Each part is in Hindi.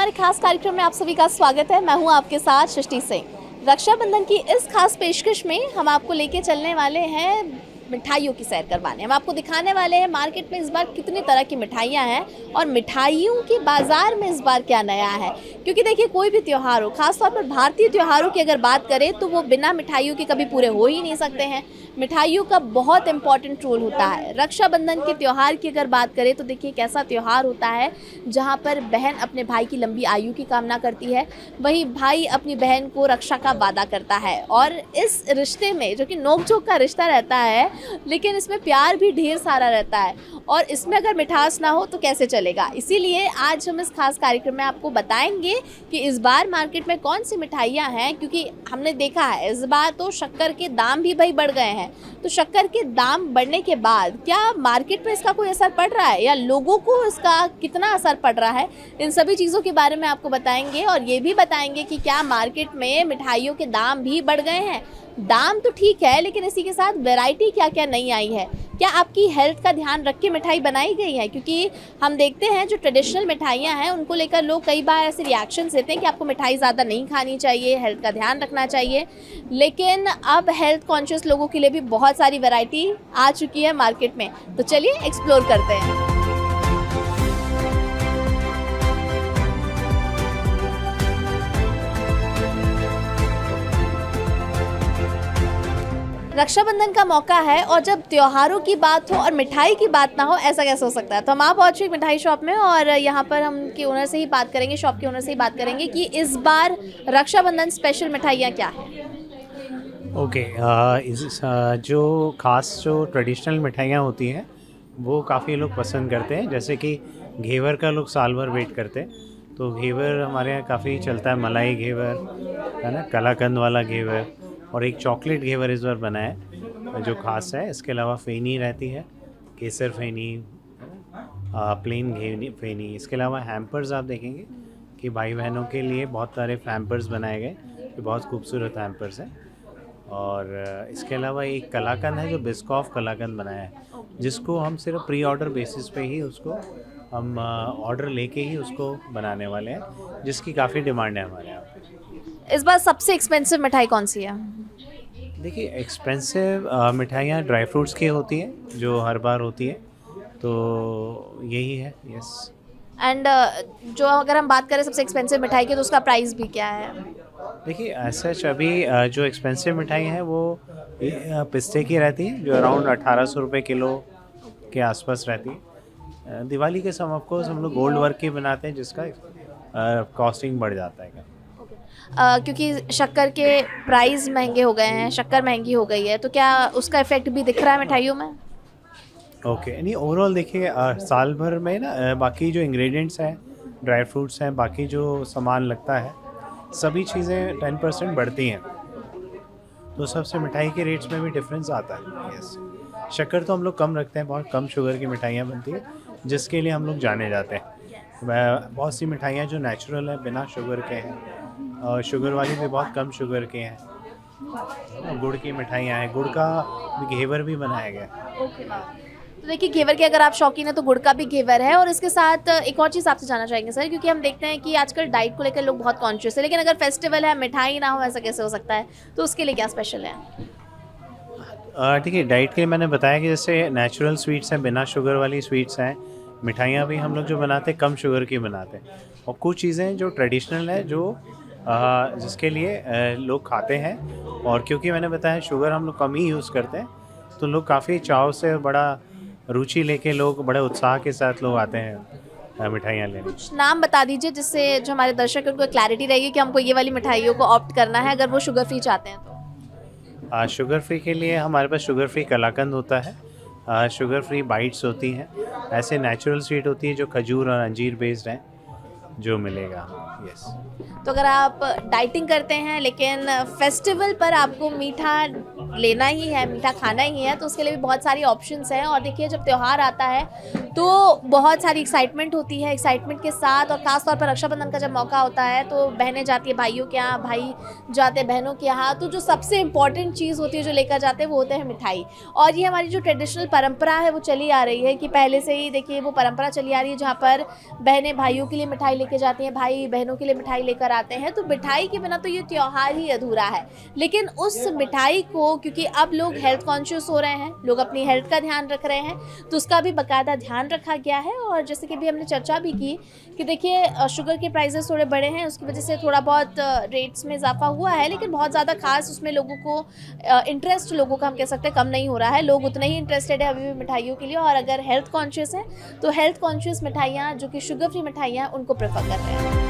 हमारे खास कार्यक्रम में आप सभी का स्वागत है। मैं हूं आपके साथ सृष्टि सिंह। रक्षाबंधन की इस खास पेशकश में हम आपको लेके चलने वाले हैं मिठाइयों की सैर करवाने। हम आपको दिखाने वाले हैं मार्केट में इस बार कितनी तरह की मिठाइयाँ हैं और मिठाइयों के बाज़ार में इस बार क्या नया है। क्योंकि देखिए, कोई भी त्यौहार हो, खासतौर पर भारतीय त्योहारों की अगर बात करें तो वो बिना मिठाइयों के कभी पूरे हो ही नहीं सकते हैं। मिठाइयों का बहुत इंपॉर्टेंट रोल होता है। रक्षाबंधन के त्यौहार की अगर बात करें तो देखिए, एक ऐसा त्यौहार होता है जहाँ पर बहन अपने भाई की लंबी आयु की कामना करती है, वहीं भाई अपनी बहन को रक्षा का वादा करता है। और इस रिश्ते में, जो कि नोक झोंक का रिश्ता रहता है, लेकिन इसमें प्यार भी ढेर सारा रहता है और इसमें अगर मिठास ना हो तो कैसे चलेगा। इसीलिए आज हम इस खास कार्यक्रम में आपको बताएंगे कि इस बार मार्केट में कौन सी मिठाइयाँ हैं। क्योंकि हमने देखा है इस बार तो शक्कर के दाम भी भाई बढ़ गए हैं। तो शक्कर के दाम बढ़ने के बाद क्या मार्केट में इसका कोई असर पड़ रहा है या लोगों को इसका कितना असर पड़ रहा है, इन सभी चीज़ों के बारे में आपको बताएंगे। और ये भी बताएंगे कि क्या मार्केट में मिठाइयों के दाम भी बढ़ गए हैं। दाम तो ठीक है, लेकिन इसी के साथ वैरायटी क्या क्या नई आई है। क्या आपकी हेल्थ का ध्यान रख के मिठाई बनाई गई है। क्योंकि हम देखते हैं जो ट्रेडिशनल मिठाइयाँ हैं उनको लेकर लोग कई बार ऐसे रिएक्शंस देते हैं कि आपको मिठाई ज़्यादा नहीं खानी चाहिए, हेल्थ का ध्यान रखना चाहिए। लेकिन अब हेल्थ कॉन्शियस लोगों के लिए भी बहुत सारी वैरायटी आ चुकी है मार्केट में। तो चलिए एक्सप्लोर करते हैं। रक्षाबंधन का मौका है और जब त्योहारों की बात हो और मिठाई की बात ना हो, ऐसा कैसे हो सकता है। तो हम आप पहुंचे एक मिठाई शॉप में और यहाँ पर हम के ओनर से ही बात करेंगे, शॉप के ओनर से ही बात करेंगे कि इस बार रक्षाबंधन स्पेशल मिठाइयाँ क्या है। ओके जो ख़ास जो ट्रेडिशनल मिठाइयाँ होती हैं वो काफ़ी लोग पसंद करते हैं। जैसे कि घेवर का लोग साल भर वेट करते हैं, तो घेवर हमारे यहाँ काफ़ी चलता है। मलाई घेवर है ना, कलाकंद वाला घेवर, और एक चॉकलेट घेवर इस बार बना है जो ख़ास है। इसके अलावा फेनी रहती है, केसर फेनी, प्लेन फेनी। इसके अलावा हैम्पर्स आप देखेंगे कि भाई बहनों के लिए बहुत सारे हैम्पर्स बनाए गए, जो बहुत खूबसूरत हैम्पर्स हैं। और इसके अलावा एक कलाकंद है जो बिस्कॉफ कलाकंद बनाया है, जिसको हम सिर्फ प्री ऑर्डर बेसिस पे ही उसको हम ऑर्डर लेके ही उसको बनाने वाले हैं, जिसकी काफ़ी डिमांड है हमारे यहाँ पे। इस बार सबसे एक्सपेंसिव मिठाई कौन सी है। देखिए, एक्सपेंसिव मिठाइयाँ ड्राई फ्रूट्स की होती हैं जो हर बार होती है, तो यही है। यस। एंड जो अगर हम बात करें सबसे एक्सपेंसिव मिठाई की तो उसका प्राइस भी क्या है। देखिए, ऐसा अभी जो एक्सपेंसिव मिठाई हैं वो पिस्ते की रहती है, जो अराउंड 1800 रुपये किलो के आसपास रहती है। दिवाली के समय ऑफकोर्स हम लोग गोल्ड वर्क की बनाते हैं, जिसका कॉस्टिंग बढ़ जाता है। क्योंकि शक्कर के प्राइस महंगे हो गए हैं, शक्कर महंगी हो गई है, तो क्या उसका इफेक्ट भी दिख रहा है मिठाइयों में। ओके, नहीं, ओवरऑल देखिए साल भर में ना बाकी जो इंग्रेडिएंट्स हैं, ड्राई फ्रूट्स हैं, बाकी जो सामान लगता है, सभी चीज़ें 10% बढ़ती हैं, तो सबसे मिठाई के रेट्स में भी डिफरेंस आता है। यस। शक्कर तो हम लोग कम रखते हैं, बहुत कम शुगर की मिठाइयाँ बनती हैं, जिसके लिए हम लोग जाने जाते हैं। बहुत सी मिठाइयाँ जो नेचुरल हैं, बिना शुगर के हैं, और शुगर वाली भी बहुत कम शुगर के हैं। गुड़ की मिठाइयाँ हैं, गुड़ का घेवर भी बनाया गया है। तो देखिए, घेवर के अगर आप शौकीन हैं तो गुड़ का भी घेवर है। और इसके साथ एक और चीज़ आपसे जानना चाहेंगे सर, क्योंकि हम देखते हैं कि आजकल डाइट को लेकर लोग बहुत कॉन्शियस है, लेकिन अगर फेस्टिवल है मिठाई ना हो, ऐसा कैसे हो सकता है। तो उसके लिए क्या स्पेशल है। ठीक है, डाइट के लिए मैंने बताया कि जैसे नेचुरल स्वीट्स हैं, बिना शुगर वाली स्वीट्स हैं। मिठाइयाँ भी हम लोग जो बनाते हैं कम शुगर की बनाते हैं, और कुछ चीज़ें जो ट्रेडिशनल है, जो जिसके लिए लोग खाते हैं। और क्योंकि मैंने बताया शुगर हम लोग कम ही यूज़ करते हैं, तो लोग काफ़ी चाव से, बड़ा रुचि लेके, लोग बड़े उत्साह के साथ लोग आते हैं मिठाइयाँ लेने। कुछ नाम बता दीजिए जिससे जो हमारे दर्शक हैं उनको क्लैरिटी रहेगी कि हमको ये वाली मिठाइयों को ऑप्ट करना है अगर वो शुगर फ्री चाहते हैं तो। शुगर फ्री के लिए हमारे पास शुगर फ्री कलाकंद होता है, शुगर फ्री बाइट्स होती हैं, ऐसे नेचुरल स्वीट होती है जो खजूर और अंजीर बेस्ड हैं, जो मिलेगा। यस। तो अगर आप डाइटिंग करते हैं लेकिन फेस्टिवल पर आपको मीठा लेना ही है, मीठा खाना ही है, तो उसके लिए भी बहुत सारी ऑप्शंस हैं। और देखिए, जब त्यौहार आता है तो बहुत सारी एक्साइटमेंट होती है। एक्साइटमेंट के साथ और ख़ास तौर पर रक्षाबंधन का जब मौका होता है तो बहनें जाती है भाइयों के यहाँ, भाई जाते हैं बहनों के यहाँ। तो जो सबसे इम्पॉर्टेंट चीज़ होती है जो लेकर जाते हैं वो होते हैं मिठाई। और ये हमारी जो ट्रेडिशनल परंपरा है वो चली आ रही है कि पहले से ही देखिए वो परंपरा चली आ रही है, जहाँ पर बहनें भाइयों के लिए मिठाई लेके जाती हैं, भाई बहनों के लिए मिठाई लेकर आते हैं, तो मिठाई के बिना तो ये त्यौहार ही अधूरा है। लेकिन उस मिठाई को, क्योंकि अब लोग हेल्थ कॉन्शियस हो रहे हैं, लोग अपनी हेल्थ का ध्यान रख रहे हैं, तो उसका भी बाकायदा ध्यान रखा गया है। और जैसे कि अभी हमने चर्चा भी की कि देखिए शुगर के प्राइसेस थोड़े बड़े हैं, उसकी वजह से थोड़ा बहुत रेट्स में इजाफा हुआ है, लेकिन बहुत ज़्यादा खास उसमें लोगों को इंटरेस्ट, लोगों का हम कह सकते हैं कम नहीं हो रहा है। लोग उतने ही इंटरेस्टेड है अभी भी मिठाइयों के लिए, और अगर हेल्थ कॉन्शियस हैं तो हेल्थ कॉन्शियस मिठाइयाँ जो कि शुगर फ्री मिठाइयाँ उनको प्रेफर कर रहे हैं।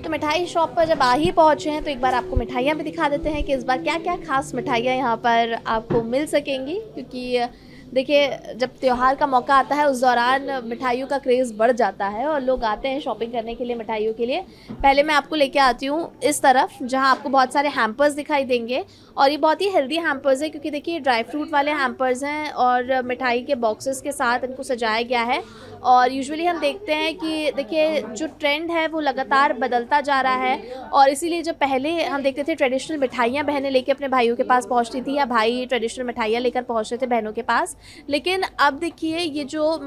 तो मिठाई शॉप पर जब आ ही पहुँचे हैं तो एक बार आपको मिठाइयाँ भी दिखा देते हैं कि इस बार क्या क्या खास मिठाइयाँ यहाँ पर आपको मिल सकेंगी। क्योंकि देखिए जब त्यौहार का मौका आता है उस दौरान मिठाइयों का क्रेज़ बढ़ जाता है और लोग आते हैं शॉपिंग करने के लिए मिठाइयों के लिए। पहले मैं आपको लेके आती हूँ इस तरफ, जहाँ आपको बहुत सारे हैम्पर्स दिखाई देंगे, और ये बहुत ही हेल्दी हैम्पर्स है क्योंकि देखिए ड्राई फ्रूट वाले हैम्पर्स हैं और मिठाई के बॉक्सेस के साथ इनको सजाया गया है। और यूजुअली हम देखते हैं कि देखिए जो ट्रेंड है वो लगातार बदलता जा रहा है, और इसीलिए जब पहले हम देखते थे ट्रेडिशनल मिठाइयाँ बहनें लेके अपने भाइयों के पास पहुँचती थी, या भाई ट्रेडिशनल मिठाइयाँ लेकर पहुँचते थे बहनों के पास। लेकिन अब देखिए ये जो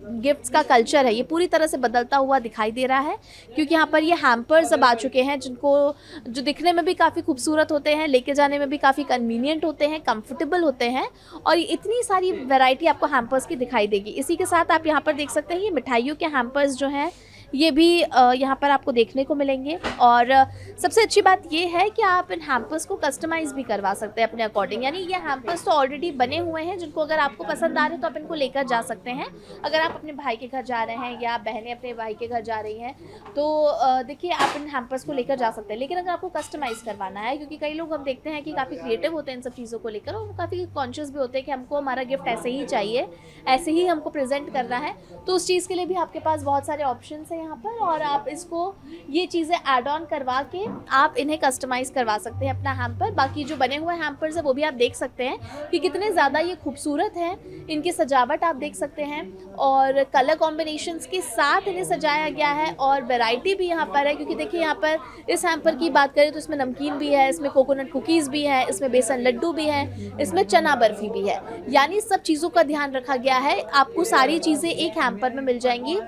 गिफ्ट्स का कल्चर है ये पूरी तरह से बदलता हुआ दिखाई दे रहा है, क्योंकि यहाँ पर ये हैम्पर्स अब आ चुके हैं जो दिखने में भी काफ़ी खूबसूरत होते हैं, लेके जाने में भी काफ़ी कन्वीनियंट होते हैं, कंफर्टेबल होते हैं, और ये इतनी सारी वैरायटी आपको हैम्पर्स की दिखाई देगी। इसी के साथ आप यहाँ पर देख सकते हैं ये मिठाइयों के हैम्पर्स जो हैं ये भी यहाँ पर आपको देखने को मिलेंगे। और सबसे अच्छी बात ये है कि आप इन हैम्पर्स को कस्टमाइज़ भी करवा सकते हैं अपने अकॉर्डिंग, यानी ये हैम्पर्स तो ऑलरेडी बने हुए हैं जिनको अगर आपको पसंद आ रहे हैं तो आप इनको लेकर जा सकते हैं। अगर आप अपने भाई के घर जा रहे हैं या बहनें अपने भाई के घर जा रही हैं तो देखिए आप इन हैम्पर्स को लेकर जा सकते हैं। लेकिन अगर आपको कस्टमाइज़ करवाना है, क्योंकि कई लोग हम देखते हैं कि काफ़ी क्रिएटिव होते हैं इन सब चीज़ों को लेकर, और वो काफ़ी कॉन्शियस भी होते हैं कि हमको हमारा गिफ्ट ऐसे ही चाहिए, ऐसे ही हमको प्रेजेंट करना है, तो उस चीज़ के लिए भी आपके पास बहुत सारे ऑप्शंस हैं यहाँ पर, और आप इसको ये चीज़ें ऐड ऑन करवा के आप इन्हें कस्टमाइज़ करवा सकते हैं अपना हैम्पर। बाकी जो बने हुए हैम्पर्स हैं वो भी आप देख सकते हैं कि कितने ज़्यादा ये खूबसूरत हैं, इनकी सजावट आप देख सकते हैं, और कलर कॉम्बिनेशंस के साथ इन्हें सजाया गया है, और वैरायटी भी यहाँ पर है। क्योंकि देखिए यहाँ पर इस हैम्पर की बात करें तो इसमें नमकीन भी है, इसमें कोकोनट कुकीज़ भी है, इसमें बेसन लड्डू भी है, इसमें चना बर्फ़ी भी है, यानी सब चीज़ों का ध्यान रखा गया है। आपको सारी चीज़ें एक हैम्पर में मिल जाएंगी,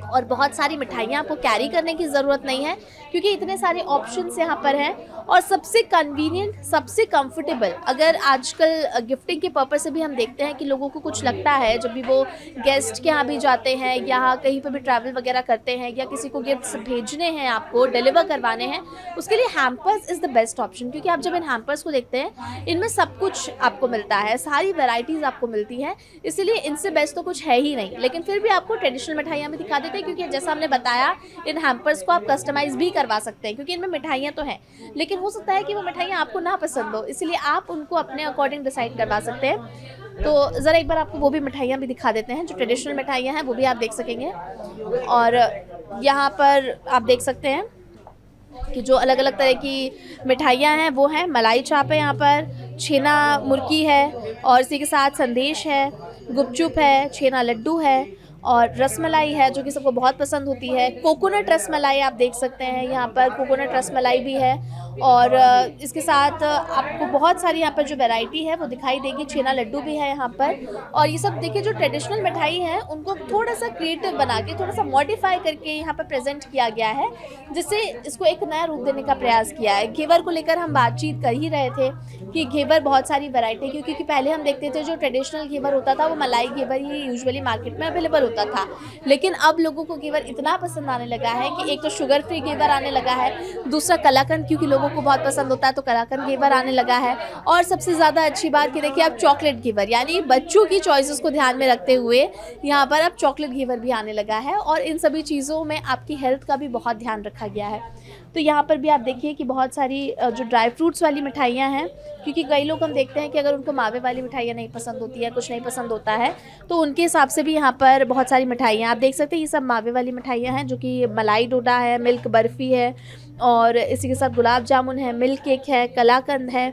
और बहुत सारी मिठाइयाँ आपको कैरी करने की ज़रूरत नहीं है, क्योंकि इतने सारे ऑप्शंस यहाँ पर हैं। और सबसे कन्वीनियंट, सबसे कंफर्टेबल, अगर आजकल गिफ्टिंग के पर्पस से भी हम देखते हैं कि लोगों को कुछ लगता है जब भी वो गेस्ट के यहाँ भी जाते हैं या कहीं पर भी ट्रैवल वगैरह करते हैं, या किसी को गिफ्ट्स भेजने हैं, आपको डिलीवर करवाने हैं, उसके लिए hampers is the best option. क्योंकि आप जब इन हैम्पर्स को देखते हैं इनमें सब कुछ आपको मिलता है, सारी वेराइटीज़ आपको मिलती हैं, इसीलिए इनसे बेस्ट तो कुछ है ही नहीं। लेकिन फिर भी आपको ट्रेडिशनल मिठाइयाँ भी दिखा देते हैं, क्योंकि जैसा हमने बताया इन हैम्पर्स को आप कस्टमाइज़ भी करवा सकते हैं, क्योंकि इनमें मिठाइयाँ तो हैं, लेकिन हो सकता है कि वो मिठाइयाँ आपको ना पसंद हो, इसलिए आप उनको अपने अकॉर्डिंग डिसाइड करवा सकते हैं। तो ज़रा एक बार आपको वो भी मिठाइयाँ भी दिखा देते हैं, जो ट्रेडिशनल मिठाइयाँ हैं वो भी आप देख सकेंगे। और यहाँ पर आप देख सकते हैं कि जो अलग अलग तरह की मिठाइयाँ हैं वो हैं, मलाई चाप है यहाँ पर, छेना मुर्की है, और इसी के साथ संदेश है, गुपचुप है, छेना लड्डू है, और रसमलाई है जो कि सबको बहुत पसंद होती है। कोकोनट रसमलाई आप देख सकते हैं, यहाँ पर कोकोनट रसमलाई भी है, और इसके साथ आपको बहुत सारी यहाँ पर जो वैरायटी है वो दिखाई देगी। छेना लड्डू भी है यहाँ पर, और ये सब देखिए जो ट्रेडिशनल मिठाई है उनको थोड़ा सा क्रिएटिव बना के, थोड़ा सा मॉडिफाई करके यहाँ पर प्रेजेंट किया गया है, जिससे इसको एक नया रूप देने का प्रयास किया है। घेवर को लेकर हम बातचीत कर ही रहे थे कि घेवर बहुत सारी वैरायटी, क्योंकि पहले हम देखते थे जो ट्रेडिशनल घेवर होता था वो मलाई घेवर ही यूजुअली मार्केट में अवेलेबल होता था, लेकिन अब लोगों को घेवर इतना पसंद आने लगा है कि एक तो शुगर फ्री घेवर आने लगा है, दूसरा कलाकंद क्योंकि लोगों को बहुत पसंद होता है तो कलाकंद घेवर आने लगा है, और सबसे ज़्यादा अच्छी बात कि देखिए अब चॉकलेट घेवर, यानी बच्चों की चॉइसेस को ध्यान में रखते हुए यहाँ पर अब चॉकलेट घेवर भी आने लगा है, और इन सभी चीज़ों में आपकी हेल्थ का भी बहुत ध्यान रखा गया है। तो यहाँ पर भी आप देखिए कि बहुत सारी जो ड्राई फ्रूट्स वाली मिठाइयाँ हैं, क्योंकि कई लोग हम देखते हैं कि अगर उनको मावे वाली मिठाइयाँ नहीं पसंद होती है, कुछ नहीं पसंद होता है, तो उनके हिसाब से भी यहाँ पर बहुत सारी मिठाइयाँ आप देख सकते हैं। ये सब मावे वाली मिठाइयाँ हैं, जो कि मलाई डोडा है, मिल्क बर्फ़ी है, और इसी के साथ गुलाब जामुन है, मिल्क केक है, कलाकंद है,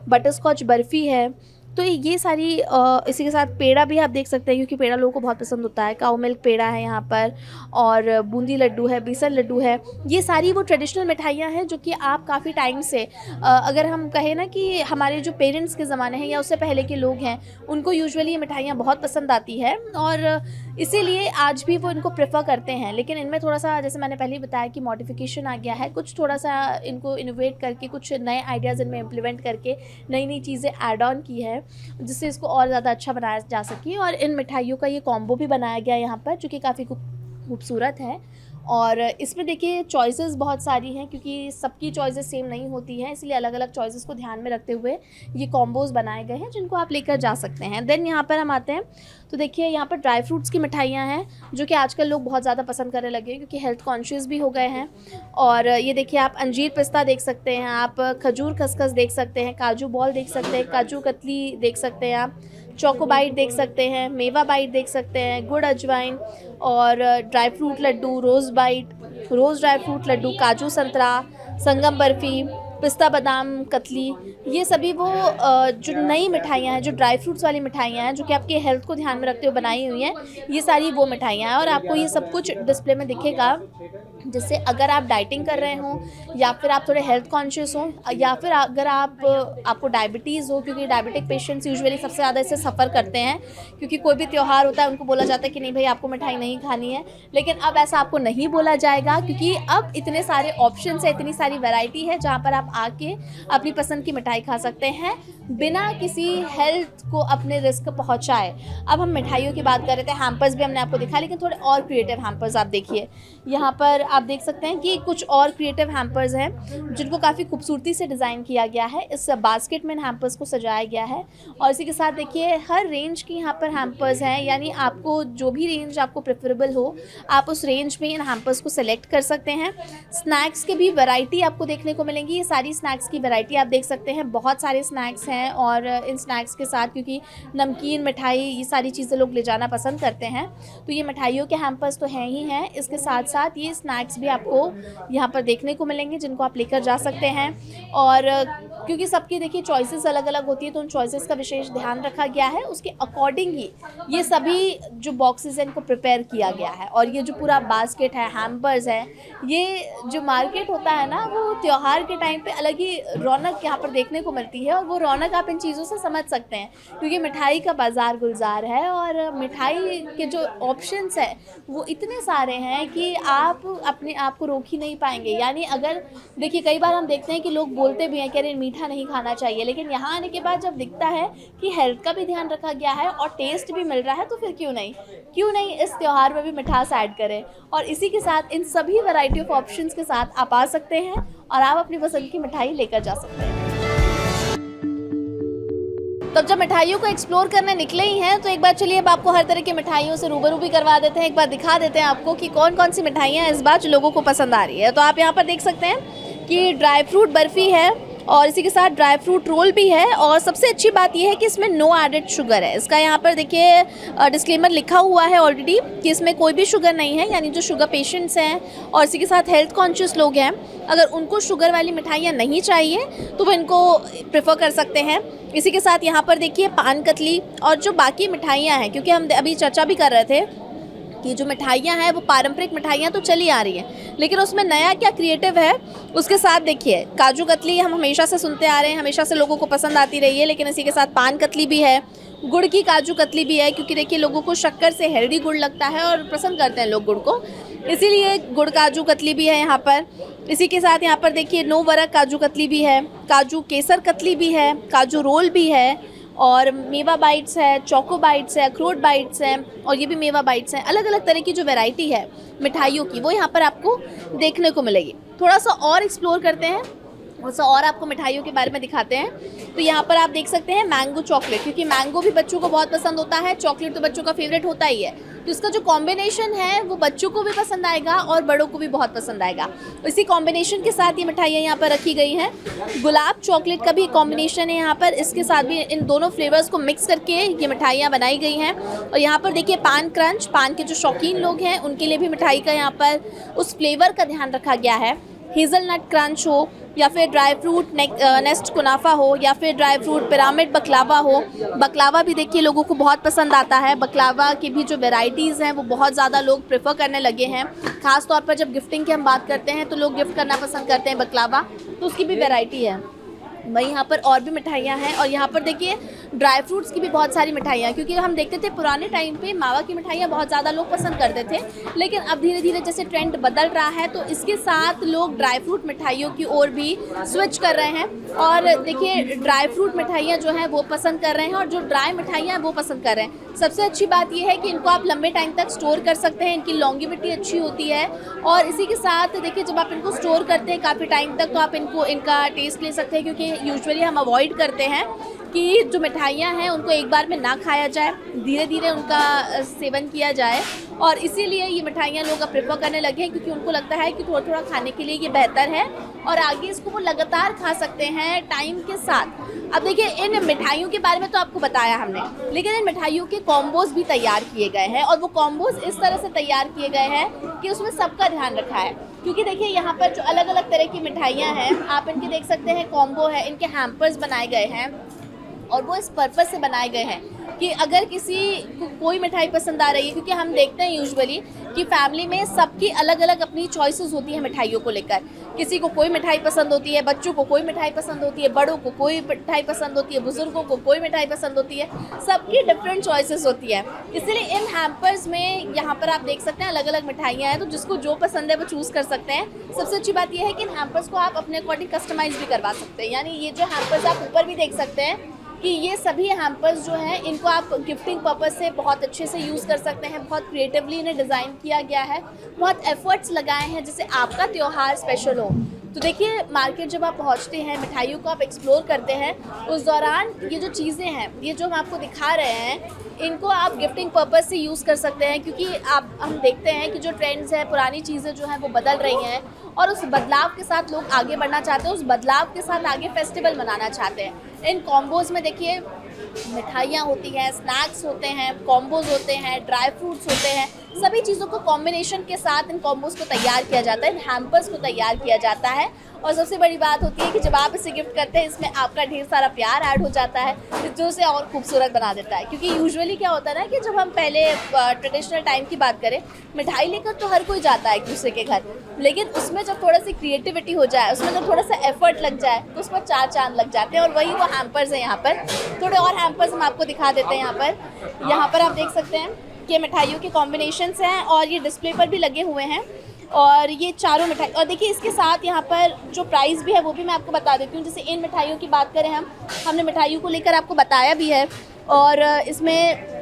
बटरस्कॉच बर्फ़ी है, तो ये सारी इसी के साथ पेड़ा भी आप देख सकते हैं, क्योंकि पेड़ा लोगों को बहुत पसंद होता है। काऊ मिल्क पेड़ा है यहाँ पर, और बूंदी लड्डू है, बेसन लड्डू है। ये सारी वो ट्रेडिशनल मिठाइयाँ हैं जो कि आप काफ़ी टाइम से अगर हम कहें ना कि हमारे जो पेरेंट्स के ज़माने हैं या उससे पहले के लोग हैं, उनको यूजुअली ये मिठाइयाँ बहुत पसंद आती है और इसीलिए आज भी वो इनको प्रेफर करते हैं। लेकिन इनमें थोड़ा सा, जैसे मैंने पहले ही बताया कि मॉडिफिकेशन आ गया है, कुछ थोड़ा सा इनको इनोवेट करके, कुछ नए आइडियाज़ इनमें इम्प्लीमेंट करके नई नई चीज़ें ऐड ऑन की है, जिससे इसको और ज़्यादा अच्छा बनाया जा सके। और इन मिठाइयों का ये कॉम्बो भी बनाया गया यहाँ पर, जो कि काफ़ी खूबसूरत है। और इसमें देखिए चॉइसेस बहुत सारी हैं, क्योंकि सबकी चॉइसेस सेम नहीं होती हैं, इसलिए अलग अलग चॉइसेस को ध्यान में रखते हुए ये कॉम्बोज़ बनाए गए हैं, जिनको आप लेकर जा सकते हैं। देन यहाँ पर हम आते हैं तो देखिए यहाँ पर ड्राई फ्रूट्स की मिठाइयाँ हैं, जो कि आजकल लोग बहुत ज़्यादा पसंद करने लगे हैं, क्योंकि हेल्थ कॉन्शियस भी हो गए हैं। और ये देखिए आप अंजीर पिस्ता देख सकते हैं, आप खजूर खसखस देख सकते हैं, काजू बॉल देख सकते हैं, काजू कतली देख सकते हैं, आप चोको बाइट देख सकते हैं, मेवा बाइट देख सकते हैं, गुड़ अजवाइन और ड्राई फ्रूट लड्डू, रोज़ बाइट, रोज़ ड्राई फ्रूट लड्डू, काजू संतरा, संगम बर्फ़ी, पिस्ता बादाम कतली, ये सभी वो जो नई मिठाइयाँ हैं, जो ड्राई फ्रूट्स वाली मिठाइयाँ हैं, जो कि आपके हेल्थ को ध्यान में रखते हुए बनाई हुई हैं, ये सारी वो मिठाइयाँ हैं। और आपको ये सब कुछ डिस्प्ले में दिखेगा, जिससे अगर आप डाइटिंग कर रहे हों या फिर आप थोड़े हेल्थ कॉन्शियस हों, या फिर अगर आपको डायबिटीज़ हो, क्योंकि डायबिटिक पेशेंट्स यूजुअली सबसे ज़्यादा इससे सफ़र करते हैं, क्योंकि कोई भी त्यौहार होता है उनको बोला जाता है कि नहीं भाई आपको मिठाई नहीं खानी है। लेकिन अब ऐसा आपको नहीं बोला जाएगा, क्योंकि अब इतने सारे ऑप्शंस है, इतनी सारी वैरायटी है, जहाँ पर आप आके अपनी पसंद की मिठाई खा सकते हैं बिना किसी हेल्थ को अपने रिस्क पहुँचाए। अब हम मिठाइयों की बात कर रहे थे, हैम्पर्स भी हमने आपको दिखाया, लेकिन थोड़े और क्रिएटिव हैम्पर्स आप देखिए। यहाँ पर आप देख सकते हैं कि कुछ और क्रिएटिव हैम्पर्स हैं, जिनको काफ़ी खूबसूरती से डिज़ाइन किया गया है। इस बास्केट में इन हैम्पर्स को सजाया गया है, और इसी के साथ देखिए हर रेंज की यहाँ पर हैम्पर्स हैं, यानी आपको जो भी रेंज आपको प्रेफरेबल हो, आप उस रेंज में इन हैम्पर्स को सेलेक्ट कर सकते हैं। स्नैक्स की भी वैरायटी आपको देखने को मिलेंगी, ये सारी स्नैक्स की वैरायटी आप देख सकते हैं, बहुत सारे स्नैक्स हैं। और इन स्नैक्स के साथ, क्योंकि नमकीन, मिठाई, ये सारी चीज़ें लोग ले जाना पसंद करते हैं, तो ये मिठाइयों के हैम्पर्स तो हैं ही हैं, इसके साथ साथ ये स्नैक्स भी आपको यहाँ पर देखने को मिलेंगे, जिनको आप लेकर जा सकते हैं। और क्योंकि सबकी देखिए चॉइसेस अलग अलग होती है, तो उन चॉइसेस का विशेष ध्यान रखा गया है, उसके अकॉर्डिंग ही ये सभी जो बॉक्सेस हैं इनको प्रिपेयर किया गया है। और ये जो पूरा बास्केट है, हैम्पर्स है, ये जो मार्केट होता है ना, वो त्यौहार के टाइम पे अलग ही रौनक यहाँ पर देखने को मिलती है, और वो रौनक आप इन चीज़ों से समझ सकते हैं, क्योंकि मिठाई का बाज़ार गुलजार है, और मिठाई के जो ऑप्शंस हैं वो इतने सारे हैं कि आप अपने आप को रोक ही नहीं पाएंगे। यानी अगर देखिए कई बार हम देखते हैं कि लोग बोलते भी हैं कि अरे मीठा नहीं खाना चाहिए, लेकिन यहाँ आने के बाद जब दिखता है कि हेल्थ का भी ध्यान रखा गया है और टेस्ट भी मिल रहा है, तो फिर क्यों नहीं इस त्यौहार में भी मिठास ऐड करें। और इसी के साथ इन सभी वैरायटी ऑफ ऑप्शंस के साथ आप आ सकते हैं और आप अपनी पसंद की मिठाई लेकर जा सकते हैं। तो जब मिठाइयों को एक्सप्लोर करने निकले ही हैं, तो एक बार चलिए अब आपको हर तरह की मिठाइयों से रूबरू भी करवा देते हैं, एक बार दिखा देते हैं आपको कि कौन कौन सी मिठाइयाँ इस बार जो लोगों को पसंद आ रही है। तो आप यहाँ पर देख सकते हैं कि ड्राई फ्रूट बर्फ़ी है, और इसी के साथ ड्राई फ्रूट रोल भी है, और सबसे अच्छी बात यह है कि इसमें नो एडेड शुगर है। इसका यहाँ पर देखिए डिस्क्लेमर लिखा हुआ है ऑलरेडी कि इसमें कोई भी शुगर नहीं है, यानी जो शुगर पेशेंट्स हैं और इसी के साथ हेल्थ कॉन्शियस लोग हैं, अगर उनको शुगर वाली मिठाइयाँ नहीं चाहिए तो वो इनको प्रेफर कर सकते हैं। इसी के साथ यहाँ पर देखिए पान कतली और जो बाकी मिठाइयाँ हैं, क्योंकि हम अभी चर्चा भी कर रहे थे कि जो मिठाइयाँ हैं वो पारंपरिक मिठाइयाँ तो चली आ रही हैं, लेकिन उसमें नया क्या क्रिएटिव है उसके साथ देखिए काजू कतली हम हमेशा से सुनते आ रहे हैं, हमेशा से लोगों को पसंद आती रही है, लेकिन इसी के साथ पान कतली भी है, गुड़ की काजू कतली भी है, क्योंकि देखिए लोगों को शक्कर से हेल्दी गुड़ लगता है और पसंद करते हैं लोग गुड़ को, इसीलिए गुड़ काजू कतली भी है यहाँ पर। इसी के साथ यहाँ पर देखिए 9 वरक काजू कतली भी है, काजू केसर कतली भी है, काजू रोल भी है, और मेवा बाइट्स है, चोको बाइट्स है, अखरोट बाइट्स हैं, और ये भी मेवा बाइट्स हैं। अलग अलग तरह की जो वैरायटी है मिठाइयों की वो यहाँ पर आपको देखने को मिलेगी। थोड़ा सा और एक्सप्लोर करते हैं, और आपको मिठाइयों के बारे में दिखाते हैं। तो यहाँ पर आप देख सकते हैं मैंगो चॉकलेट, क्योंकि मैंगो भी बच्चों को बहुत पसंद होता है, चॉकलेट तो बच्चों का फेवरेट होता ही है, तो इसका जो कॉम्बिनेशन है वो बच्चों को भी पसंद आएगा और बड़ों को भी बहुत पसंद आएगा। इसी कॉम्बिनेशन के साथ ये मिठाइयाँ यहाँ पर रखी गई हैं। गुलाब चॉकलेट का भी कॉम्बिनेशन है यहाँ पर, इसके साथ भी इन दोनों फ्लेवर्स को मिक्स करके ये मिठाइयाँ बनाई गई हैं। और यहाँ पर देखिए पान क्रंच, पान के जो शौकीन लोग हैं उनके लिए भी मिठाई का यहाँ पर उस फ्लेवर का ध्यान रखा गया है। हेज़लनट क्रंच हो, या फिर ड्राई फ्रूट नेस्ट कुनाफा हो, या फिर ड्राई फ्रूट पिरामिड बकलावा हो। बकलावा भी देखिए लोगों को बहुत पसंद आता है। बकलावा की भी जो वेराइटीज़ हैं वो बहुत ज़्यादा लोग प्रेफर करने लगे हैं। ख़ास तौर पर जब गिफ्टिंग की हम बात करते हैं तो लोग गिफ्ट करना पसंद करते हैं बकलावा, तो उसकी भी वेराइटी है। वहीं यहाँ पर और भी मिठाइयाँ हैं, और यहाँ पर देखिए ड्राई फ्रूट्स की भी बहुत सारी मिठाइयाँ हैं, क्योंकि हम देखते थे पुराने टाइम पे मावा की मिठाइयाँ बहुत ज़्यादा लोग पसंद करते थे, लेकिन अब धीरे धीरे जैसे ट्रेंड बदल रहा है तो इसके साथ लोग ड्राई फ्रूट मिठाइयों की ओर भी स्विच कर रहे हैं। और देखिए ड्राई फ्रूट मिठाइयाँ जो हैं वो पसंद कर रहे हैं, और जो ड्राई मिठाइयाँ हैं वो पसंद कर रहे हैं। सबसे अच्छी बात यह है कि इनको आप लंबे टाइम तक स्टोर कर सकते हैं, इनकी लॉन्गिविटी अच्छी होती है। और इसी के साथ देखिए जब आप इनको स्टोर करते हैं काफ़ी टाइम तक तो आप इनका टेस्ट ले सकते हैं, क्योंकि यूजुअली हम अवॉइड करते हैं कि जो मिठाइयाँ हैं उनको एक बार में ना खाया जाए, धीरे धीरे उनका सेवन किया जाए। और इसीलिए ये मिठाइयाँ लोग अब प्रेफर करने लगे हैं, क्योंकि उनको लगता है कि थोड़ा थोड़ा खाने के लिए ये बेहतर है, और आगे इसको वो लगातार खा सकते हैं टाइम के साथ। अब देखिए इन मिठाइयों के बारे में तो आपको बताया हमने, लेकिन इन मिठाइयों के कॉम्बोज भी तैयार किए गए हैं, और वो कॉम्बोज इस तरह से तैयार किए गए हैं कि उसमें सबका ध्यान रखा है। क्योंकि देखिए यहाँ पर जो अलग अलग तरह की मिठाइयाँ हैं आप इनके देख सकते हैं, कॉम्बो है, इनके हैम्पर्स बनाए गए हैं, और वो इस पर्पस से बनाए गए हैं कि अगर किसी को कोई मिठाई पसंद आ रही है, क्योंकि हम देखते हैं यूजुअली कि फैमिली में सबकी अलग अलग अपनी चॉइसेस होती है मिठाइयों को लेकर। किसी को कोई मिठाई पसंद होती है, बच्चों को कोई मिठाई पसंद होती है, बड़ों को कोई मिठाई पसंद होती है, बुजुर्गों को कोई मिठाई पसंद होती है, सबकी डिफरेंट चॉइसेस होती है। इसलिए इन हैम्पर्स में यहाँ पर आप देख सकते हैं अलग अलग मिठाइयाँ हैं, तो जिसको जो पसंद है वो चूज़ कर सकते हैं। सबसे अच्छी बात यह है कि इन हैम्पर्स को आप अपने अकॉर्डिंग कस्टमाइज़ भी करवा सकते हैं। यानी ये जो हैम्पर्स आप ऊपर भी देख सकते हैं कि ये सभी हैम्पर्स जो हैं इनको आप गिफ्टिंग पर्पस से बहुत अच्छे से यूज़ कर सकते हैं। बहुत क्रिएटिवली इन्हें डिज़ाइन किया गया है, बहुत एफर्ट्स लगाए हैं जिससे आपका त्यौहार स्पेशल हो। तो देखिए मार्केट जब आप पहुंचते हैं, मिठाइयों को आप एक्सप्लोर करते हैं, उस दौरान ये जो चीज़ें हैं, ये जो हम आपको दिखा रहे हैं, इनको आप गिफ्टिंग पर्पस से यूज़ कर सकते हैं। क्योंकि हम देखते हैं कि जो ट्रेंड्स हैं, पुरानी चीज़ें जो हैं वो बदल रही हैं, और उस बदलाव के साथ लोग आगे बढ़ना चाहते हैं, उस बदलाव के साथ आगे फेस्टिवल मनाना चाहते हैं। इन कॉम्बोज़ में देखिए मिठाइयाँ होती हैं, स्नैक्स होते हैं, कॉम्बोज़ होते हैं, ड्राई फ्रूट्स होते हैं, सभी चीज़ों को कॉम्बिनेशन के साथ इन कॉम्बोज़ को तैयार किया जाता है, इन हैम्पर्स को तैयार किया जाता है। और सबसे बड़ी बात होती है कि जब आप इसे गिफ्ट करते हैं, इसमें आपका ढेर सारा प्यार ऐड हो जाता है, जो उसे और खूबसूरत बना देता है। क्योंकि यूजुअली क्या होता है ना कि जब हम पहले ट्रेडिशनल टाइम की बात करें, मिठाई लेकर तो हर कोई जाता है एक दूसरे के घर, लेकिन उसमें जब थोड़ा सी क्रिएटिविटी हो जाए, उसमें जब थोड़ा सा एफर्ट लग जाए, तो उस पर चार चांद लग जाते हैं। और वही वो हैम्पर्स हैं। यहाँ पर थोड़े और हैम्पर्स हम आपको दिखा देते हैं। यहाँ पर आप देख सकते हैं कि मिठाइयों के कॉम्बिनेशंस हैं, और ये डिस्प्ले पर भी लगे हुए हैं, और ये चारों मिठाई। और देखिए इसके साथ यहाँ पर जो प्राइस भी है वो भी मैं आपको बता देती हूँ। जैसे इन मिठाइयों की बात करें, हमने मिठाइयों को लेकर आपको बताया भी है, और इसमें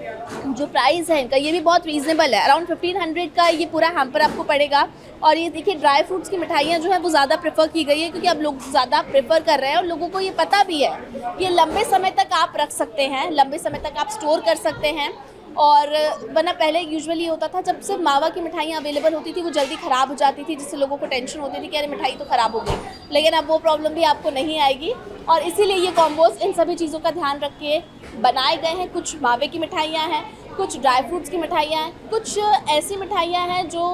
जो प्राइस है इनका ये भी बहुत रीज़नेबल है। अराउंड 1500 का ये पूरा हैम्पर आपको पड़ेगा। और ये देखिए ड्राई फ्रूट्स की मिठाइयाँ जो है वो ज़्यादा प्रेफर की गई है, क्योंकि अब लोग ज़्यादा प्रेफर कर रहे हैं, और लोगों को ये पता भी है कि लंबे समय तक आप रख सकते हैं, लंबे समय तक आप स्टोर कर सकते हैं। और वरना पहले यूजुअली होता था, जब सिर्फ मावा की मिठाइयाँ अवेलेबल होती थी वो जल्दी ख़राब हो जाती थी, जिससे लोगों को टेंशन होती थी कि अरे मिठाई तो ख़राब हो गई। लेकिन अब वो प्रॉब्लम भी आपको नहीं आएगी, और इसीलिए ये कॉम्बोज़ इन सभी चीज़ों का ध्यान रख के बनाए गए हैं। कुछ मावे की मिठाइयाँ हैं, कुछ ड्राई फ्रूट्स की मिठाइयाँ हैं, कुछ ऐसी मिठाइयाँ हैं जो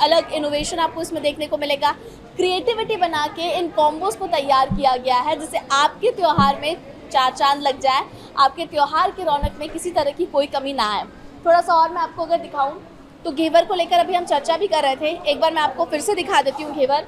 अलग इनोवेशन आपको इसमें देखने को मिलेगा। क्रिएटिविटी बना के इन कॉम्बोज़ को तैयार किया गया है, जिससे आपके त्यौहार में चार चांद लग जाए, आपके त्यौहार की रौनक में किसी तरह की कोई कमी ना आए। थोड़ा सा और मैं आपको अगर दिखाऊं तो घेवर को लेकर अभी हम चर्चा भी कर रहे थे, एक बार मैं आपको फिर से दिखा देती हूँ घेवर।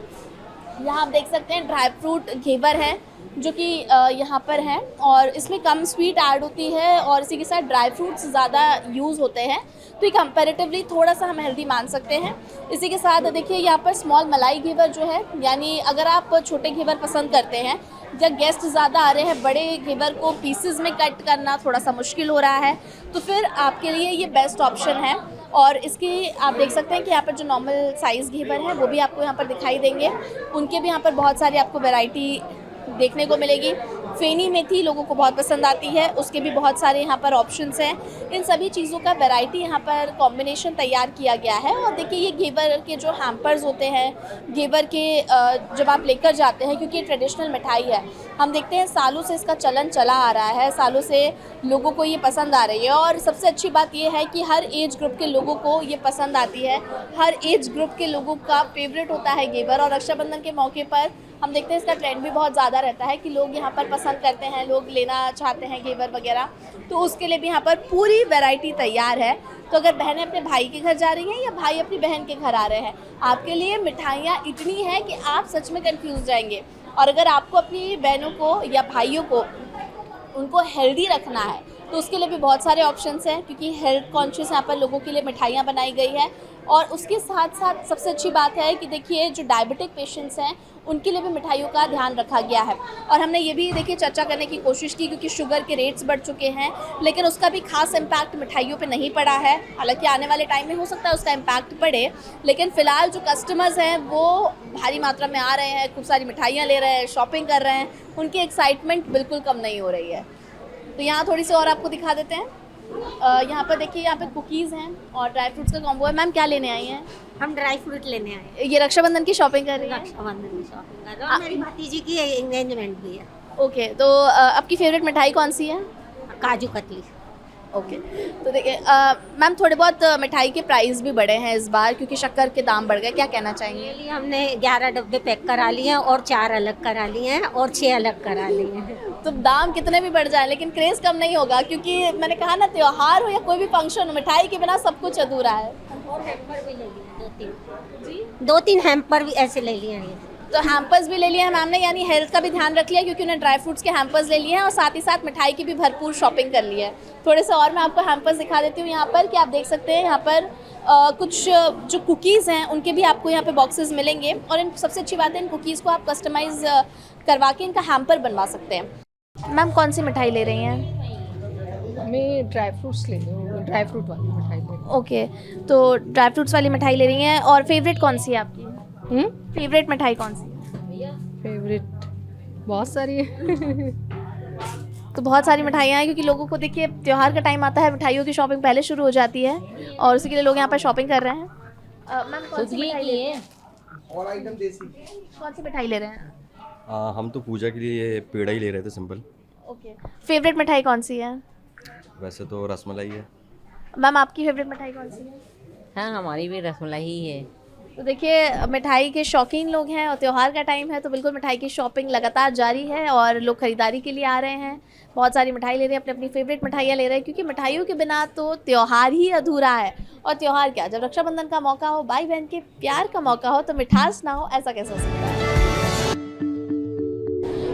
यहाँ आप देख सकते हैं ड्राई फ्रूट घेवर है जो कि यहाँ पर है, और इसमें कम स्वीट ऐड होती है, और इसी के साथ ड्राई फ्रूट्स ज़्यादा यूज़ होते हैं, तो ये कंपैरेटिवली थोड़ा सा हम हेल्दी मान सकते हैं। इसी के साथ देखिए यहाँ पर स्मॉल मलाई घेवर जो है, यानी अगर आप छोटे घेवर पसंद करते हैं, जब गेस्ट ज़्यादा आ रहे हैं, बड़े घेवर को पीसेस में कट करना थोड़ा सा मुश्किल हो रहा है, तो फिर आपके लिए ये बेस्ट ऑप्शन है। और इसकी आप देख सकते हैं कि यहाँ पर जो नॉर्मल साइज़ घेवर है वो भी आपको यहाँ पर दिखाई देंगे, उनके भी यहाँ पर बहुत सारी आपको वैरायटी देखने को मिलेगी। फेनी मेथी लोगों को बहुत पसंद आती है, उसके भी बहुत सारे यहाँ पर ऑप्शंस हैं। इन सभी चीज़ों का वैरायटी यहाँ पर कॉम्बिनेशन तैयार किया गया है। और देखिए ये घेवर के जो हैम्पर्स होते हैं, घेवर के जब आप लेकर जाते हैं, क्योंकि ट्रेडिशनल मिठाई है, हम देखते हैं सालों से इसका चलन चला आ रहा है, सालों से लोगों को ये पसंद आ रही है। और सबसे अच्छी बात ये है कि हर एज ग्रुप के लोगों को ये पसंद आती है, हर एज ग्रुप के लोगों का फेवरेट होता है घेवर। और रक्षाबंधन के मौके पर हम देखते हैं इसका ट्रेंड भी बहुत ज़्यादा रहता है कि लोग यहाँ पर पसंद करते हैं, लोग लेना चाहते हैं घेवर वगैरह, तो उसके लिए भी यहाँ पर पूरी वैरायटी तैयार है। तो अगर बहनें अपने भाई के घर जा रही हैं या भाई अपनी बहन के घर आ रहे हैं, आपके लिए मिठाइयाँ इतनी हैं कि आप सच में कंफ्यूज जाएंगे। और अगर आपको अपनी बहनों को या भाइयों को उनको हेल्दी रखना है तो उसके लिए भी बहुत सारे ऑप्शंस हैं, क्योंकि हेल्थ कॉन्शियस यहाँ पर लोगों के लिए मिठाइयाँ बनाई गई है। और उसके साथ साथ सबसे अच्छी बात है कि देखिए जो डायबिटिक पेशेंट्स हैं उनके लिए भी मिठाइयों का ध्यान रखा गया है। और हमने ये भी देखिए चर्चा करने की कोशिश की, क्योंकि शुगर के रेट्स बढ़ चुके हैं, लेकिन उसका भी खास इम्पैक्ट मिठाइयों पे नहीं पड़ा है। हालांकि आने वाले टाइम में हो सकता है उसका इम्पैक्ट पड़े, लेकिन फ़िलहाल जो कस्टमर्स हैं वो भारी मात्रा में आ रहे हैं, खूब सारी मिठाइयाँ ले रहे हैं, शॉपिंग कर रहे हैं, उनकी एक्साइटमेंट बिल्कुल कम नहीं हो रही है। तो यहाँ थोड़ी सी और आपको दिखा देते हैं। यहाँ पर देखिए, यहाँ पे कुकीज़ हैं और ड्राई फ्रूट्स का कॉम्बो है। मैम क्या लेने आई हैं? हम ड्राई फ्रूट लेने आए हैं। ये रक्षाबंधन की शॉपिंग कर रही हैं? रक्षाबंधन की शॉपिंग कर रहे हैं और मेरी भतीजी की एंगेजमेंट भी है। ओके, तो आपकी फेवरेट मिठाई कौन सी है? काजू कतली। ओके, तो देखिए मैम थोड़े बहुत मिठाई के प्राइस भी बढ़े हैं इस बार, क्योंकि शक्कर के दाम बढ़ गए, क्या कहना चाहेंगे? ये लिए हमने 11 डब्बे पैक करा लिए हैं और 4 अलग करा लिए हैं और 6 अलग करा लिए हैं। तो दाम कितने भी बढ़ जाए लेकिन क्रेज़ कम नहीं होगा, क्योंकि मैंने कहा ना, त्यौहार हो या कोई भी फंक्शन हो, मिठाई के बिना सब कुछ अधूरा है। और हैम्पर भी ले लिए 2-3 हैम्पर भी ऐसे ले लिए हैं। तो हैम्पर्स भी ले लिए हैं मैम ने, यानी हेल्थ का भी ध्यान रख लिया, क्योंकि उन्हें ड्राई फ्रूट्स के हैम्पर्स ले लिए हैं और साथ ही साथ मिठाई की भी भरपूर शॉपिंग कर ली है। थोड़े से और मैं आपको हैम्पर्स दिखा देती हूँ यहाँ पर, कि आप देख सकते हैं यहाँ पर कुछ जो कुकीज़ हैं उनके भी आपको यहाँ पे बॉक्सेस मिलेंगे। और इन सबसे अच्छी बात है, इन कुकीज़ को आप कस्टमाइज़ करवा के इनका हैम्पर बनवा सकते हैं। मैम कौन सी मिठाई ले रही हैं? मैं ड्राई फ्रूट्स ले रही हूँ, ड्राई फ्रूट वाली मिठाई ले रही हूँ। ओके, तो ड्राई फ्रूट्स वाली मिठाई ले रही हैं। और फेवरेट कौन सी है आपकी? फेवरेट मिठाई कौन सी है? फेवरेट बहुत सारी है। तो बहुत सारी मिठाइयाँ हैं, क्योंकि लोगों को देखिए त्यौहार का टाइम आता है, मिठाइयों की शॉपिंग पहले शुरू हो जाती है और उसी के लिए लोग यहाँ पर शॉपिंग कर रहे हैं। मैम कौन सी मिठाई ले रहे हैं? और आइटम देसी। कौन सी मिठाई ले रहे हैं? हम तो पूजा के लिए पेड़ा ही ले रहे थे, सिंपल। ओके, फेवरेट मिठाई कौन सी है? वैसे तो रसमलाई है। मैम आपकी फेवरेट मिठाई कौन सी है? हाँ, हमारी भी रसमलाई ही है। तो देखिए मिठाई के शौकीन लोग हैं और त्यौहार का टाइम है, तो बिल्कुल मिठाई की शॉपिंग लगातार जारी है और लोग ख़रीदारी के लिए आ रहे हैं। बहुत सारी मिठाई ले रहे हैं, अपनी अपनी फेवरेट मिठाइयाँ ले रहे हैं, क्योंकि मिठाइयों के बिना तो त्यौहार ही अधूरा है। और त्यौहार क्या, जब रक्षाबंधन का मौका हो, भाई बहन के प्यार का मौका हो, तो मिठास ना हो, ऐसा कैसे हो सकता है?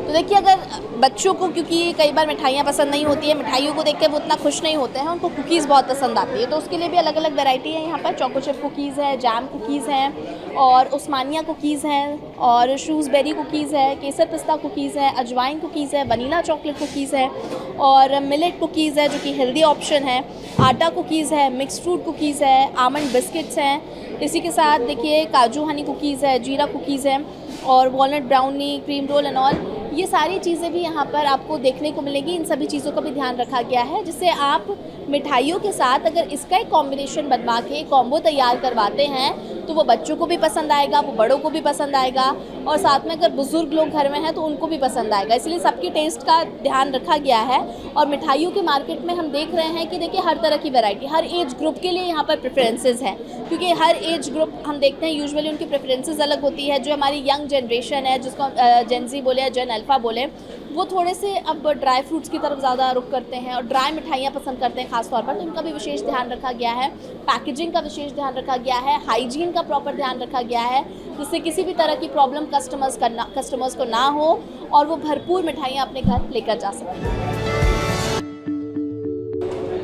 तो देखिए, अगर बच्चों को, क्योंकि कई बार मिठाइयाँ पसंद नहीं होती है, मिठाइयों को देख के वो उतना खुश नहीं होते हैं, उनको कुकीज़ बहुत पसंद आती है, तो उसके लिए भी अलग अलग वैरायटी है यहाँ पर। चोको चिप कुकीज़ है, जैम कुकीज़ हैं और उस्मानिया कुकीज़ हैं और शूज़बेरी कुकीज़ है, केसर पिस्ता कुकीज़ है, अजवाइन कुकीज़ है, वनीला चॉकलेट कुकीज़ है और मिलेट कुकीज़ है जो कि हेल्दी ऑप्शन है, आटा कुकीज़ है, मिक्स फ्रूट कुकीज़ है, आमंड बिस्किट्स हैं। इसी के साथ देखिए काजू हनी कुकीज़ है, जीरा कुकीज़ है और walnut brownie, cream roll and all, ये सारी चीज़ें भी यहाँ पर आपको देखने को मिलेगी। इन सभी चीज़ों का भी ध्यान रखा गया है, जिससे आप मिठाइयों के साथ अगर इसका एक कॉम्बिनेशन बनवा के कॉम्बो तैयार करवाते हैं तो वो बच्चों को भी पसंद आएगा, वो बड़ों को भी पसंद आएगा और साथ में अगर बुज़ुर्ग लोग घर में हैं तो उनको भी पसंद आएगा। इसलिए सबकी टेस्ट का ध्यान रखा गया है। और मिठाइयों के मार्केट में हम देख रहे हैं कि देखिए हर तरह की वैरायटी, हर एज ग्रुप के लिए यहाँ पर प्रेफरेंसेस हैं, क्योंकि हर एज ग्रुप हम देखते हैं यूजुअली उनकी प्रेफरेंसेस अलग होती है। जो हमारी यंग जनरेशन है, जिसको जेन ज़ी बोले या जेन अल्फ़ा बोले, वो थोड़े से अब ड्राई फ्रूट्स की तरफ ज़्यादा रुख करते हैं और ड्राई मिठाइयाँ पसंद करते हैं ख़ास तौर पर, तो इनका भी विशेष ध्यान रखा गया है। पैकेजिंग का विशेष ध्यान रखा गया है, हाइजीन का प्रॉपर ध्यान रखा गया है, जिससे किसी भी तरह की प्रॉब्लम कस्टमर्स को ना हो और वो भरपूर मिठाइयाँ अपने घर लेकर जा सकें।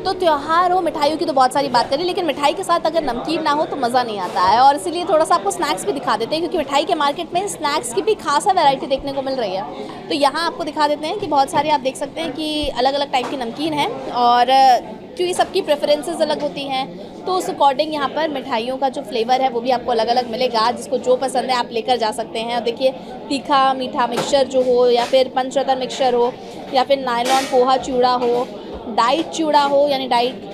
तो त्यौहार हो, मिठाइयों की तो बहुत सारी बात करें, लेकिन मिठाई के साथ अगर नमकीन ना हो तो मज़ा नहीं आता है। और इसीलिए थोड़ा सा आपको स्नैक्स भी दिखा देते हैं, क्योंकि मिठाई के मार्केट में स्नैक्स की भी खासा वैरायटी देखने को मिल रही है। तो यहाँ आपको दिखा देते हैं कि बहुत सारे आप देख सकते हैं कि अलग अलग टाइप की नमकीन हैं और क्योंकि सबकी प्रेफरेंसेस अलग होती हैं, तो उस अकॉर्डिंग यहाँ पर मिठाइयों का जो फ्लेवर है वो भी आपको अलग अलग मिलेगा। जिसको जो पसंद है आप लेकर जा सकते हैं। और देखिए तीखा मीठा मिक्सचर जो हो, या फिर पंचरत्न मिक्सचर हो, या फिर नायलॉन पोहा चूड़ा हो, डाइट चूड़ा हो, यानी डाइट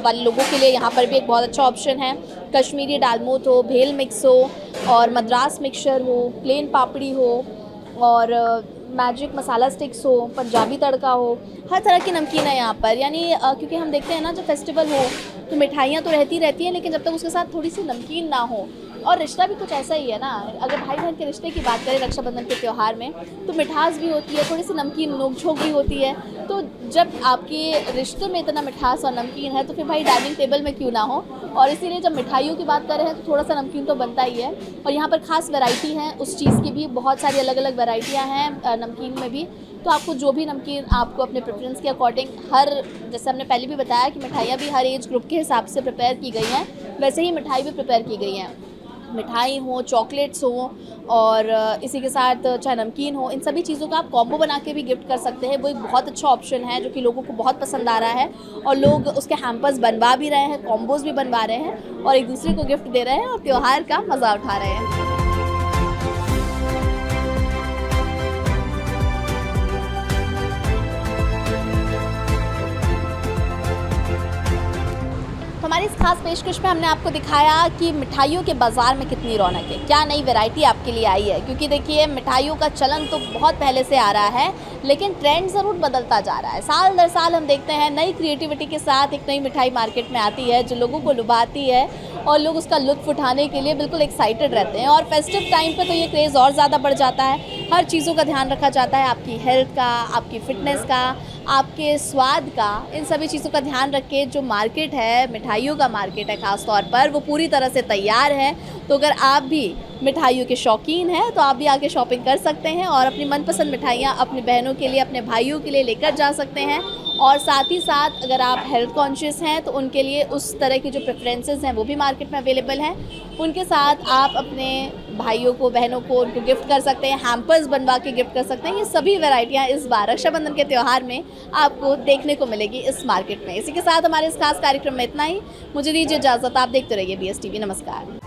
वाले लोगों के लिए यहाँ पर भी एक बहुत अच्छा ऑप्शन है। कश्मीरी दालमोट हो, भेल मिक्स हो, और मद्रास मिक्सचर हो, प्लेन पापड़ी हो, और मैजिक मसाला स्टिक्स हो, पंजाबी तड़का हो, हर तरह की नमकीन है यहाँ पर। यानी क्योंकि हम देखते हैं ना, जब फेस्टिवल हो तो मिठाइयाँ तो रहती हैं, लेकिन जब तक उसके साथ थोड़ी सी नमकीन ना हो, और रिश्ता भी कुछ ऐसा ही है ना, अगर भाई बहन के रिश्ते की बात करें रक्षाबंधन के त्यौहार में, तो मिठास भी होती है, थोड़ी सी नमकीन नोक-झोंक भी होती है। तो जब आपके रिश्ते में इतना मिठास और नमकीन है तो फिर भाई डाइनिंग टेबल में क्यों ना हो। और इसीलिए जब मिठाइयों की बात कर रहे हैं तो थोड़ा सा नमकीन तो बनता ही है। और यहाँ पर ख़ास वैरायटी है उस चीज़ की भी, बहुत सारी अलग अलग वैरायटियाँ हैं नमकीन में भी। तो आपको जो भी नमकीन आपको अपने प्रेफरेंस के अकॉर्डिंग, हर जैसे हमने पहले भी बताया कि मिठाइयाँ भी हर एज ग्रुप के हिसाब से प्रिपेयर की गई हैं, वैसे ही मिठाई भी प्रिपेयर की गई हैं। मिठाई हो, चॉकलेट्स हो, और इसी के साथ चाहे नमकीन हो, इन सभी चीज़ों का आप कॉम्बो बना के भी गिफ्ट कर सकते हैं। वो एक बहुत अच्छा ऑप्शन है जो कि लोगों को बहुत पसंद आ रहा है, और लोग उसके हैम्पर्स बनवा भी रहे हैं, कॉम्बोज भी बनवा रहे हैं, और एक दूसरे को गिफ्ट दे रहे हैं, और त्यौहार का मज़ा उठा रहे हैं। हमारी इस खास पेशकश में हमने आपको दिखाया कि मिठाइयों के बाज़ार में कितनी रौनक है, क्या नई वैरायटी आपके लिए आई है। क्योंकि देखिए मिठाइयों का चलन तो बहुत पहले से आ रहा है, लेकिन ट्रेंड ज़रूर बदलता जा रहा है। साल दर साल हम देखते हैं नई क्रिएटिविटी के साथ एक नई मिठाई मार्केट में आती है जो लोगों को लुभाती है, और लोग उसका लुत्फ़ उठाने के लिए बिल्कुल एक्साइटेड रहते हैं। और फेस्टिव टाइम पे तो ये क्रेज़ और ज़्यादा बढ़ जाता है। हर चीज़ों का ध्यान रखा जाता है, आपकी हेल्थ का, आपकी फ़िटनेस का, आपके स्वाद का, इन सभी चीज़ों का ध्यान रख के जो मार्केट है, मिठाइयों का मार्केट है ख़ास तौर पर, वो पूरी तरह से तैयार है। तो अगर आप भी मिठाइयों के शौकीन हैं तो आप भी आके शॉपिंग कर सकते हैं, और अपनी मनपसंद मिठाइयाँ अपनी बहनों के लिए, अपने भाइयों के लिए लेकर जा सकते हैं। और साथ ही साथ अगर आप हेल्थ कॉन्शियस हैं तो उनके लिए उस तरह की जो प्रेफरेंसेस हैं वो भी मार्केट में अवेलेबल हैं। उनके साथ आप अपने भाइयों को, बहनों को, उनको गिफ्ट कर सकते हैं, हैम्पर्स बनवा के गिफ्ट कर सकते हैं। ये सभी वैरायटियाँ इस बार रक्षाबंधन के त्यौहार में आपको देखने को मिलेगी इस मार्केट में। इसी के साथ हमारे इस खास कार्यक्रम में इतना ही। मुझे दीजिए इजाज़त, आप देखते रहिए BSTV। नमस्कार।